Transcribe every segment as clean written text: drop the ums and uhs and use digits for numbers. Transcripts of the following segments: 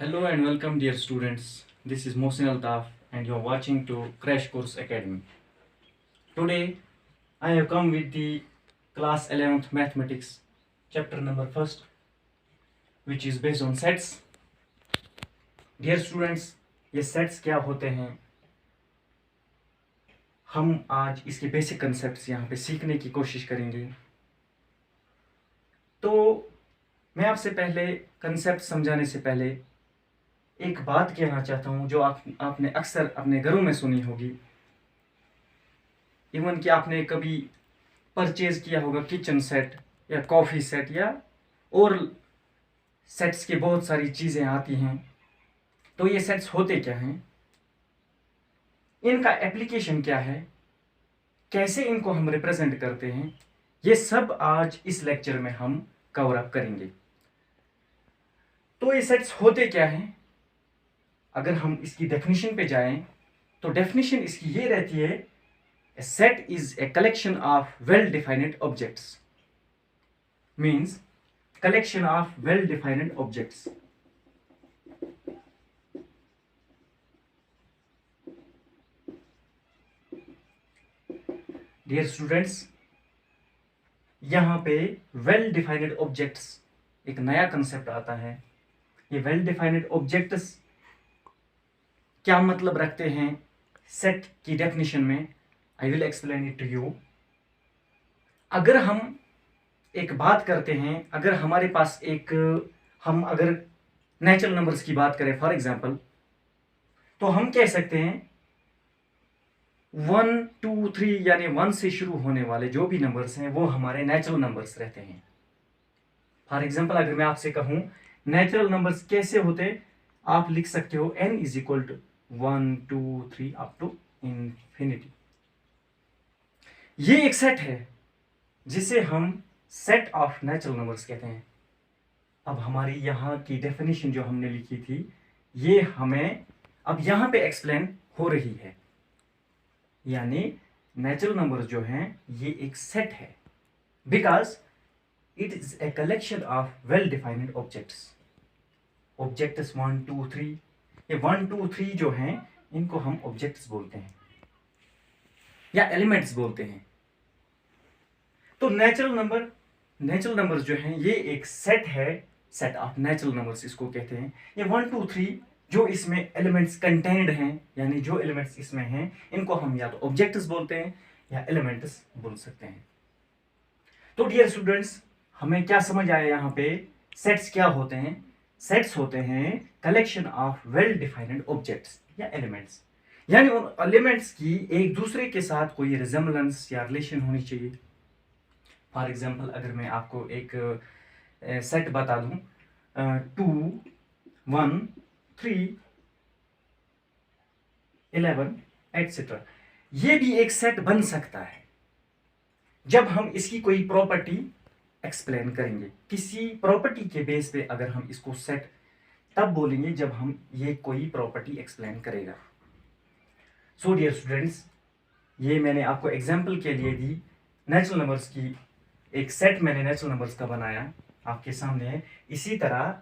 Hello and welcome, dear students. This is Mohsin Altaf, and you are watching to Crash Course Academy. Today, I have come with the class 11th mathematics chapter number first, which is based on sets. Dear students, ये sets क्या होते हैं? हम आज इसके basic concepts यहाँ पे सीखने की कोशिश करेंगे. तो मैं आपसे पहले कंसेप्ट समझाने से पहले एक बात कहना चाहता हूँ जो आपने अक्सर अपने घरों में सुनी होगी. इवन कि आपने कभी परचेज किया होगा किचन सेट या कॉफ़ी सेट या और सेट्स की बहुत सारी चीज़ें आती हैं. तो ये सेट्स होते क्या हैं, इनका एप्लीकेशन क्या है, कैसे इनको हम रिप्रेजेंट करते हैं, ये सब आज इस लेक्चर में हम कवर अप करेंगे. तो ये सेट्स होते क्या हैं, अगर हम इसकी डेफिनेशन पे जाएं तो डेफिनेशन इसकी ये रहती है, a set is a collection of well-defined objects. Means collection of well-defined objects. Dear students, यहाँ पे well-defined objects एक नया कंसेप्ट आता है. ये well-defined objects क्या मतलब रखते हैं सेट की डेफिनेशन में, I will explain it to you. अगर हम एक बात करते हैं, अगर हमारे पास हम अगर नेचुरल नंबर्स की बात करें फॉर एग्जांपल, तो हम कह सकते हैं 1 2 3 यानी 1 से शुरू होने वाले जो भी नंबर्स हैं वो हमारे नेचुरल नंबर्स रहते हैं. फॉर एग्जांपल अगर मैं आपसे कहूं नेचुरल नंबर्स कैसे होते, आप लिख सकते हो n is equal to 1 2 3 up to infinity. ये एक सेट है जिसे हम सेट ऑफ नेचुरल नंबर्स कहते हैं. अब हमारी यहाँ की डेफिनेशन जो हमने लिखी थी ये हमें अब यहाँ पे एक्सप्लेन हो रही है. यानी नेचुरल नंबर्स जो हैं ये एक सेट है because it is a collection of well defined objects. Objects 1 2 3, ये 1 2 3 जो हैं इनको हम ऑब्जेक्ट्स बोलते हैं या एलिमेंट्स बोलते हैं. तो नेचुरल नंबर्स जो हैं ये एक सेट है, सेट ऑफ नेचुरल नंबर्स इसको कहते हैं. ये 1 2 3 जो इसमें एलिमेंट्स कंटेन्ड हैं, यानी जो एलिमेंट्स इसमें हैं इनको हम या तो ऑब्जेक्ट्स बोलते हैं या एलिमेंट्स बोल सकते हैं. तो डियर स्टूडेंट्स, हमें क्या समझ आया यहाँ पे, सेट्स क्या होते हैं. सेट्स होते हैं collection of well defined objects या एलिमेंट्स, यानी उन एलिमेंट्स की एक दूसरे के साथ कोई रिजेम्बलेंस या रिलेशन होनी चाहिए. फॉर एग्जाम्पल अगर मैं आपको एक सेट बता दूं 2 1 3 11 एटसेट्रा, ये भी एक सेट बन सकता है जब हम इसकी कोई प्रॉपर्टी एक्सप्लेन करेंगे. किसी प्रॉपर्टी के बेस पे अगर हम इसको सेट तब बोलेंगे जब हम ये कोई प्रॉपर्टी एक्सप्लेन करेगा. सो डियर स्टूडेंट्स, ये मैंने आपको एग्जाम्पल के लिए दी नेचुरल नंबर्स की. एक सेट मैंने नेचुरल नंबर्स का बनाया आपके सामने है. इसी तरह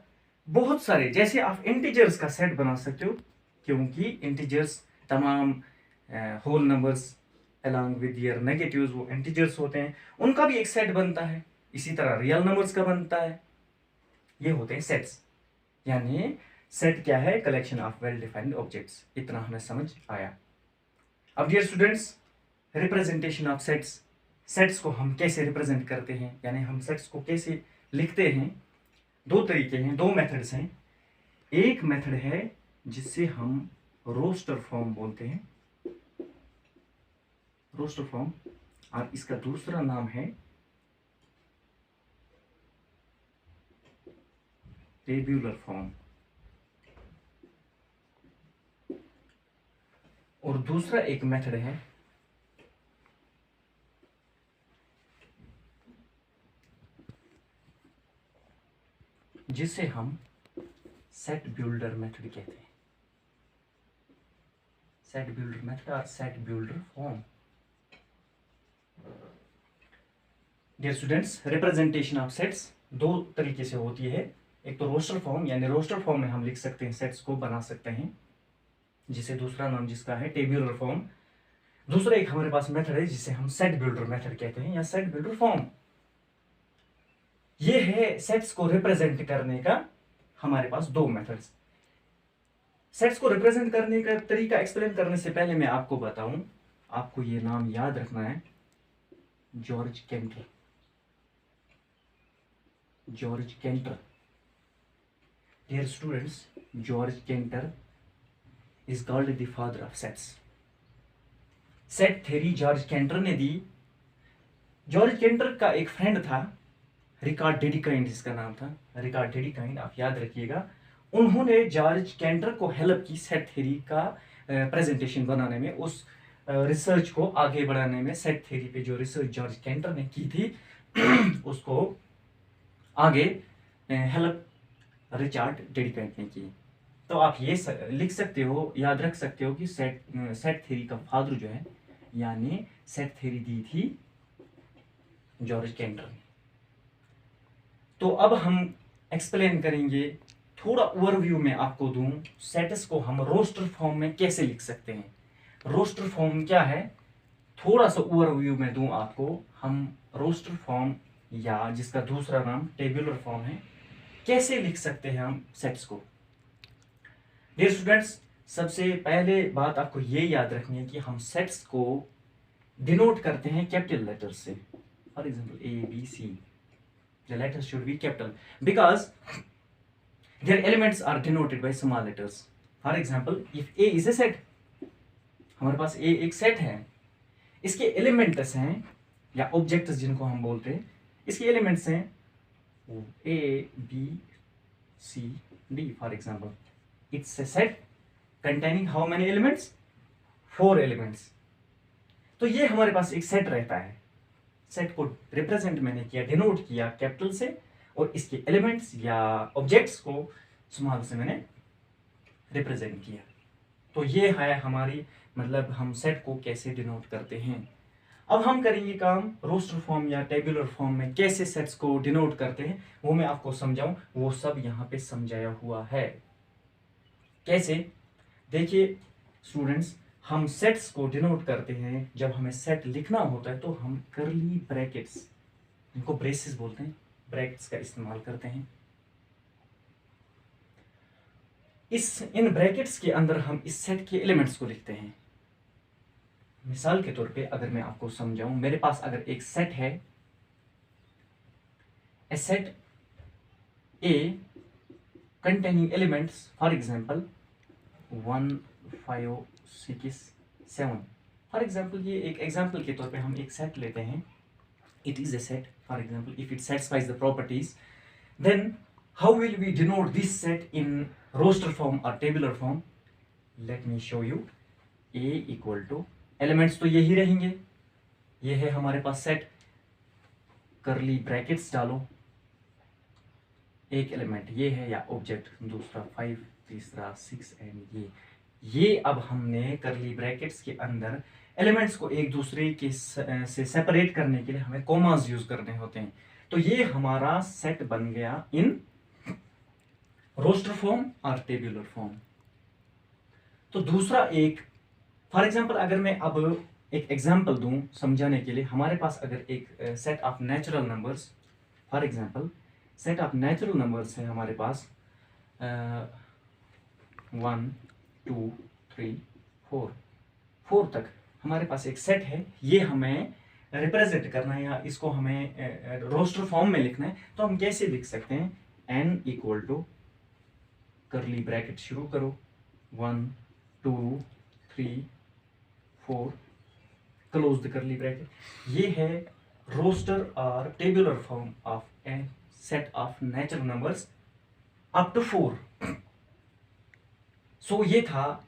बहुत सारे, जैसे आप इंटीजर्स का सेट बना सकते हो क्योंकि इंटीजर्स तमाम whole numbers along with their negatives वो इंटीजर्स होते हैं, उनका भी एक सेट बनता है. इसी तरह रियल नंबर्स का बनता है. ये होते हैं सेट्स. यानी सेट क्या है, collection of well defined objects. इतना हमें समझ आया. अब dear students, representation of sets, sets को हम कैसे रिप्रेजेंट करते हैं, यानी हम सेट्स को कैसे लिखते हैं. दो तरीके हैं, दो मेथड्स हैं. एक मेथड है जिससे हम रोस्टर फॉर्म बोलते हैं, रोस्टर फॉर्म, और इसका दूसरा नाम है टेब्यूलर फॉर्म. और दूसरा एक मेथड है जिसे हम सेट बिल्डर मेथड कहते हैं. सेट बिल्डर मेथड और set builder form. Dear students, representation of sets दो तरीके से होती है. एक तो रोस्टर फॉर्म, यानी रोस्टर फॉर्म में हम लिख सकते हैं, सेट्स को बना सकते हैं, जिसे दूसरा नाम जिसका है टेबुलर फॉर्म। दूसरा एक हमारे पास मेथड है जिसे हम सेट बिल्डर मेथड कहते हैं, या सेट बिल्डर फॉर्म। ये है सेट्स को रिप्रेजेंट करने का हमारे पास दो मेथड्स। सेट्स को रिप्रेजेंट करने का तरीका एक्सप्लेन करने से पहले मैं आपको बताऊं, आपको ये नाम याद रखना है, George Cantor. George Cantor, dear students, George Cantor is called the father of sets. Set theory George Cantor ने दी। जॉर्ज केंटर का एक फ्रेंड था, रिकार्ड डेडिकाइंड जिसका नाम था, रिकार्ड डेडिकाइंड, आप याद रखिएगा। उन्होंने जॉर्ज केंटर को हेल्प की सेट थ्योरी का प्रेजेंटेशन बनाने में, उस रिसर्च को आगे बढ़ाने में। सेट थ्योरी पे जो रिसर्च जॉर्ज केंटर ने की थी उसको आगे हेल्प रिचार्ड डेडिकाइंड ने की। तो आप ये लिख सकते हो, याद रख सकते हो कि सेट थ्योरी का फादर जो है, यानी सेट थ्योरी दी थी जॉर्ज केंटर ने। तो अब हम एक्सप्लेन करेंगे, थोड़ा ओवरव्यू में आपको दूं, सेट्स को हम रोस्टर फॉर्म में कैसे लिख सकते हैं। रोस्टर फॉर्म क्या है, थोड़ा सा ओवरव्यू में दूं आपको। हम रोस्टर फॉर्म, या जिसका दूसरा नाम टेबुलर फॉर्म है, कैसे लिख सकते हैं हम सेट्स को। डियर स्टूडेंट्स, सबसे पहले बात आपको ये याद रखनी है कि हम सेट्स को डिनोट करते हैं कैपिटल लेटर्स से। For example A B C, the letters should be capital because their elements are denoted by small letters. For example, if A is a set, हमारे पास A एक सेट है, इसके elements हैं या objects जिनको हम बोलते हैं, इसके एलिमेंट्स हैं A B C D। For example it's a set containing how many elements, 4 elements. तो ये हमारे पास एक सेट रहता है। सेट को रिप्रेजेंट मैंने किया, डिनोट किया कैपिटल से, और इसके एलिमेंट्स या ऑब्जेक्ट्स को स्मॉल से मैंने रिप्रेजेंट किया। तो ये है हमारी, मतलब हम सेट को कैसे डिनोट करते हैं। अब हम करेंगे काम रोस्टर फॉर्म या टेबुलर फॉर्म में कैसे सेट्स को डिनोट करते हैं, वो मैं आपको समझाऊं। वो सब यहाँ पे समझाया हुआ है। कैसे, देखिए स्टूडेंट्स, हम सेट्स को डिनोट करते हैं, जब हमें सेट लिखना होता है तो हम करली ब्रैकेट्स, इनको ब्रेसेस बोलते हैं, ब्रैकेट्स का इस्तेमाल करते हैं। इन ब्रैकेट्स के अंदर हम इस सेट के एलिमेंट्स को लिखते हैं। मिसाल के तौर पे अगर मैं आपको समझाऊं, मेरे पास अगर एक सेट है, a set A containing elements, for example 1 5 6 7। For example, ये एक एग्जाम्पल के तौर पे हम एक सेट लेते हैं। It is a set, for example if it satisfies the properties, then how will we denote this set in roster form और tabular form. Let me show you. A equal to, elements तो यही रहेंगे, ये है हमारे पास set, करली brackets डालो, एक एलिमेंट ये है या ऑब्जेक्ट, दूसरा 5, तीसरा 6 एंड ये अब हमने करली ब्रैकेट्स के अंदर एलिमेंट्स को एक दूसरे के से सेपरेट करने के लिए हमें कॉमास यूज करने होते हैं। तो ये हमारा सेट बन गया इन रोस्टर फॉर्म और टेबुलर फॉर्म। तो दूसरा एक, फॉर एग्जांपल अगर मैं अब एक एग्जांपल दूं समझाने के लिए, हमारे पास अगर एक set of natural numbers, for example set of natural numbers है हमारे पास 1 2 3 4 तक हमारे पास एक सेट है। ये हमें रिप्रेजेंट करना है या इसको हमें रोस्टर फॉर्म में लिखना है। तो हम कैसे लिख सकते हैं, n equal to curly bracket शुरू करो 1 2 3 4 क्लोज द करली ब्रैकेट। ये है रोस्टर और tabular form of a set of natural numbers up to 4। So ये था,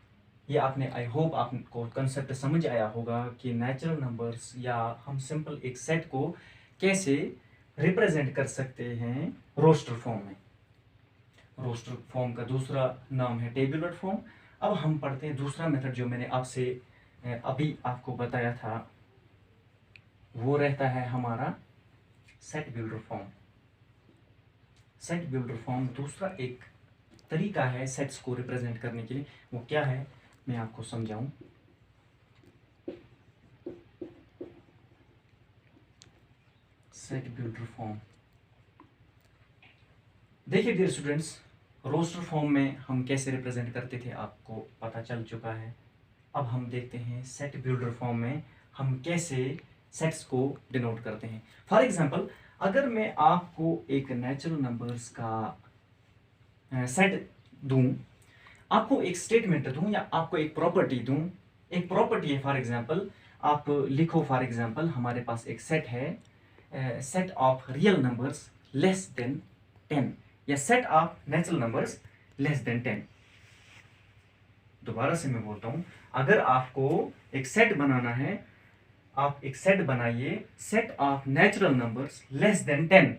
ये आपने, आई होप आपको कंसेप्ट समझ आया होगा कि नेचुरल नंबर्स या हम सिंपल एक सेट को कैसे रिप्रेजेंट कर सकते हैं रोस्टर फॉर्म में। रोस्टर फॉर्म का दूसरा नाम है टेबुलर फॉर्म। अब हम पढ़ते हैं दूसरा मेथड जो मैंने आपसे अभी आपको बताया था, वो रहता है हमारा set builder form. Set builder form दूसरा एक तरीका है सेट्स को रिप्रेजेंट करने के लिए। वो क्या है मैं आपको समझाऊं। सेट बिल्डर फॉर्म, देखिए डियर स्टूडेंट्स, रोस्टर फॉर्म में हम कैसे रिप्रेजेंट करते थे आपको पता चल चुका है। अब हम देखते हैं सेट बिल्डर फॉर्म में हम कैसे सेट्स को डिनोट करते हैं। फॉर एग्जांपल, अगर मैं आपको एक नेचुरल नंबर्स का सेट दूं, आपको एक स्टेटमेंट दूं या आपको एक प्रॉपर्टी दूं, एक प्रॉपर्टी है फॉर एग्जांपल, आप लिखो फॉर एग्जांपल हमारे पास एक सेट है, set of real numbers less than 10 या set of natural numbers less than 10। दोबारा से मैं बोलता हूं, अगर आपको एक सेट बनाना है, आप एक सेट बनाइए set of natural numbers less than 10,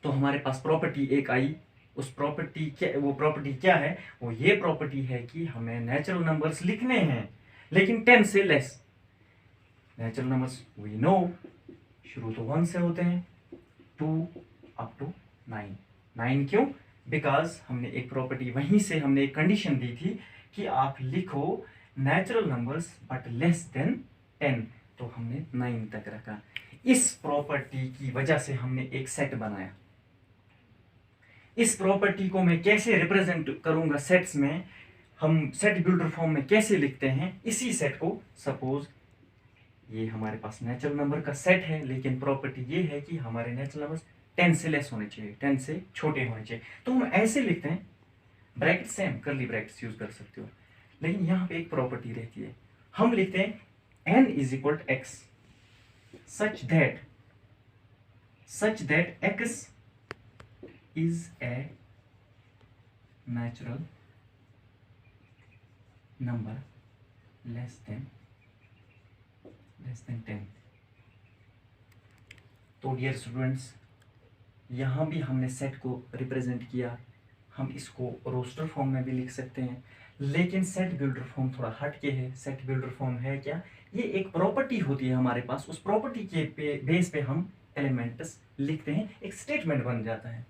तो हमारे पास प्रॉपर्टी एक आई। उस प्रॉपर्टी क्या, वो प्रॉपर्टी क्या है? वो ये प्रॉपर्टी है कि हमें नेचुरल नंबर्स लिखने हैं लेकिन 10 से less. Natural numbers we know शुरू तो 1 से होते हैं, 2 अप टू 9। 9 क्यों? बिकॉज हमने एक प्रॉपर्टी, वहीं से हमने एक कंडीशन दी थी कि आप लिखो natural numbers but less than 10, तो हमने 9 तक रखा। इस प्रॉपर्टी की वजह से हमने एक सेट बनाया। इस प्रॉपर्टी को मैं कैसे रिप्रेजेंट करूंगा सेट्स में, हम सेट बिल्डर फॉर्म में कैसे लिखते हैं इसी सेट को। सपोज ये हमारे पास नेचुरल नंबर का सेट है, लेकिन प्रॉपर्टी ये है कि हमारे नेचुरल नंबर्स 10 से लेस होने चाहिए, 10 से छोटे होने चाहिए। तो हम ऐसे लिखते हैं, ब्रैकेट सेम करली ब्रैकेट्स यूज कर सकते हो, लेकिन यहाँ पे एक प्रॉपर्टी रहती है। हम लिखते हैं n is equal to x such that x is a natural number less than 10। तो डियर स्टूडेंट्स, यहाँ भी हमने सेट को रिप्रेजेंट किया। हम इसको रोस्टर फॉर्म में भी लिख सकते हैं, लेकिन सेट बिल्डर फॉर्म थोड़ा हट के है। सेट बिल्डर फॉर्म है क्या? ये एक प्रॉपर्टी होती है हमारे पास, उस प्रॉपर्टी के बेस पे हम एलिमेंट्स लिखते हैं, एक स्टेटमेंट बन जाता है।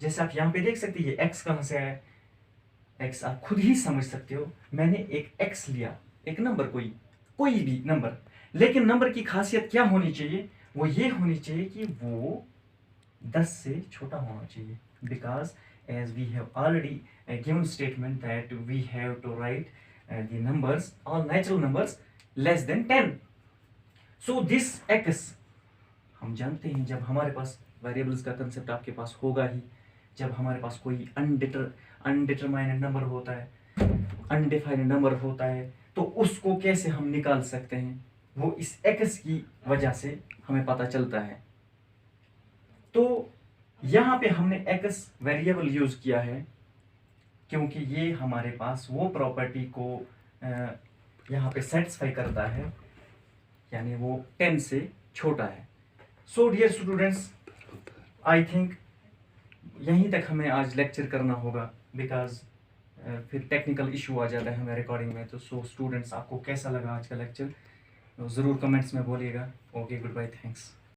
जैसे आप यहाँ पे देख सकते हैं ये x कहाँ से आया, x आप खुद ही समझ सकते हो। मैंने एक x लिया, एक नंबर, कोई भी नंबर, लेकिन नंबर की खासियत क्या होनी चाहिए? वो ये होनी चाहिए कि वो 10 से छोटा होना चाहिए, because as we have already given statement that we have to write the numbers, all natural numbers less than 10। So this x, हम जानते हैं जब हमारे पास वेरिएबल्स का कंसेप्ट आपके पास होगा ही, जब हमारे पास कोई अनडिटरमाइंड नंबर होता है, अनडिफाइंड नंबर होता है, तो उसको कैसे हम निकाल सकते हैं, वो इस x की वजह से हमें पता चलता है। तो यहाँ पे हमने x वेरिएबल यूज किया है क्योंकि ये हमारे पास वो प्रॉपर्टी को यहाँ पे सेटिस्फाई करता है, यानी वो 10 से छोटा है। So dear students, I think यहीं तक हमें आज लेक्चर करना होगा, बिकॉज फिर टेक्निकल इशू आ जाता है हमें रिकॉर्डिंग में। तो सो स्टूडेंट्स, आपको कैसा लगा आज का लेक्चर ज़रूर कमेंट्स में बोलिएगा। Okay, good bye, thanks.